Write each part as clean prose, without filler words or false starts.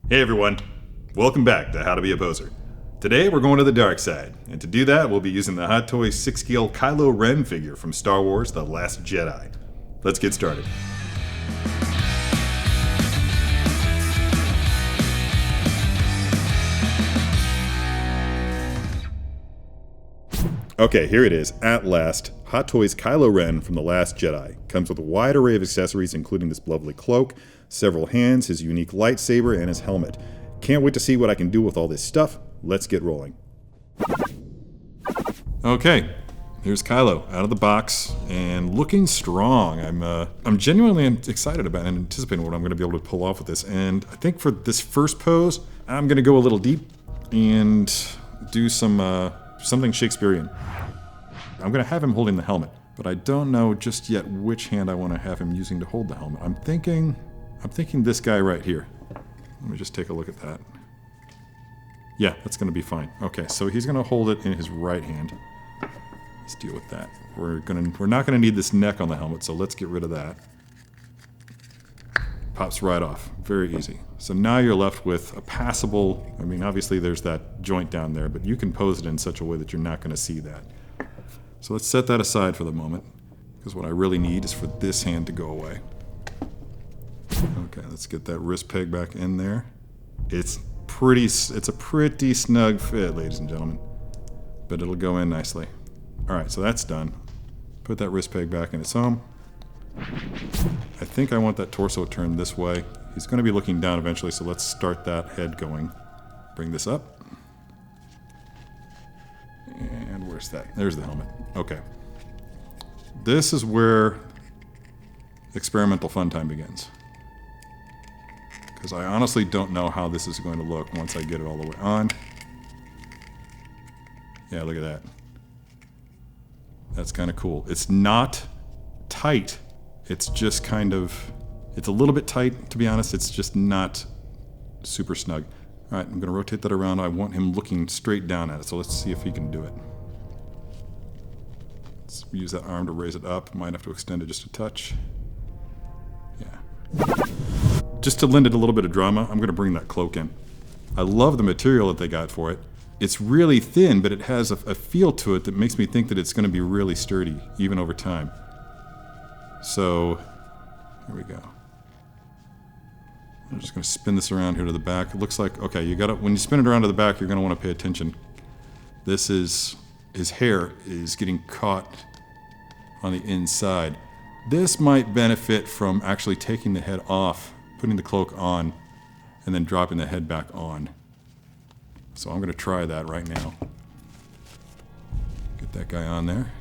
Hey everyone, welcome back to How to Be a Poser. Today we're going to the dark side, and to do that we'll be using the Hot Toys 6-scale Kylo Ren figure from Star Wars The Last Jedi. Let's get started. Okay, here it is, at last. Hot Toys Kylo Ren from The Last Jedi. Comes with a wide array of accessories including this lovely cloak, several hands, his unique lightsaber, and his helmet. Can't wait to see what I can do with all this stuff. Let's get rolling. Okay, here's Kylo out of the box and looking strong. I'm genuinely excited about and anticipating what I'm going to be able to pull off with this. And I think for this first pose, I'm going to go a little deep and do something Shakespearean. I'm going to have him holding the helmet, but I don't know just yet which hand I want to have him using to hold the helmet. I'm thinking this guy right here. Let me just take a look at that. Yeah, that's going to be fine. Okay, so he's going to hold it in his right hand. Let's deal with that. We're not going to need this neck on the helmet, so let's get rid of that. Pops right off. Very easy. So now you're left with a passable, obviously there's that joint down there, but you can pose it in such a way that you're not going to see that. So let's set that aside for the moment, because what I really need is for this hand to go away. Okay, let's get that wrist peg back in there. It's a pretty snug fit, ladies and gentlemen, but it'll go in nicely. All right, so that's done. Put that wrist peg back in its home. I think I want that torso turned this way. He's going to be looking down eventually, so let's start that head going. Bring this up. And where's that? There's the helmet. Okay. This is where experimental fun time begins. Because I honestly don't know how this is going to look once I get it all the way on. Yeah, look at that. That's kind of cool. It's not tight. It's just it's a little bit tight, to be honest. It's just not super snug. All right, I'm going to rotate that around. I want him looking straight down at it, so let's see if he can do it. Let's use that arm to raise it up. Might have to extend it just a touch. Yeah. Just to lend it a little bit of drama, I'm going to bring that cloak in. I love the material that they got for it. It's really thin, but it has a feel to it that makes me think that it's going to be really sturdy, even over time. So, here we go. I'm just going to spin this around here to the back. It looks like, okay, when you spin it around to the back, you're going to want to pay attention. His hair is getting caught on the inside. This might benefit from actually taking the head off, putting the cloak on, and then dropping the head back on. So I'm going to try that right now. Get that guy on there.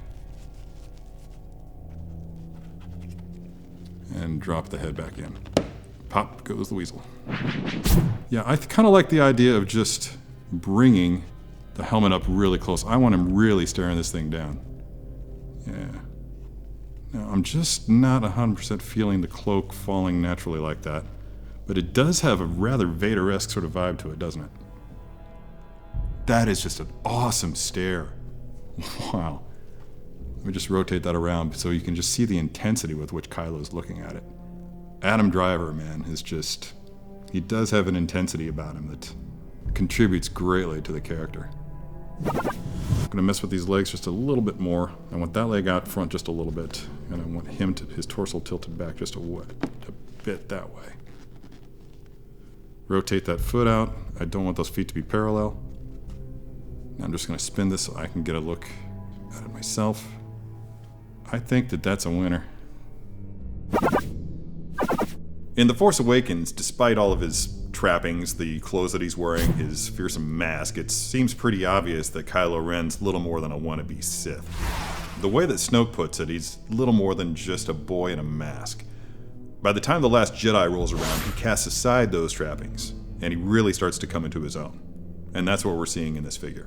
And drop the head back in. Pop goes the weasel. Yeah, I kind of like the idea of just bringing the helmet up really close. I want him really staring this thing down. Yeah. Now, I'm just not 100% feeling the cloak falling naturally like that. But it does have a rather Vader-esque sort of vibe to it, doesn't it? That is just an awesome stare. Wow. Let me just rotate that around so you can just see the intensity with which Kylo's looking at it. Adam Driver, man, he does have an intensity about him that contributes greatly to the character. I'm gonna mess with these legs just a little bit more. I want that leg out front just a little bit, and I want his torso tilted back just a bit that way. Rotate that foot out. I don't want those feet to be parallel. Now I'm just gonna spin this so I can get a look at it myself. I think that's a winner. In The Force Awakens, despite all of his trappings, the clothes that he's wearing, his fearsome mask, it seems pretty obvious that Kylo Ren's little more than a wannabe Sith. The way that Snoke puts it, he's little more than just a boy in a mask. By the time The Last Jedi rolls around, he casts aside those trappings, and he really starts to come into his own. And that's what we're seeing in this figure.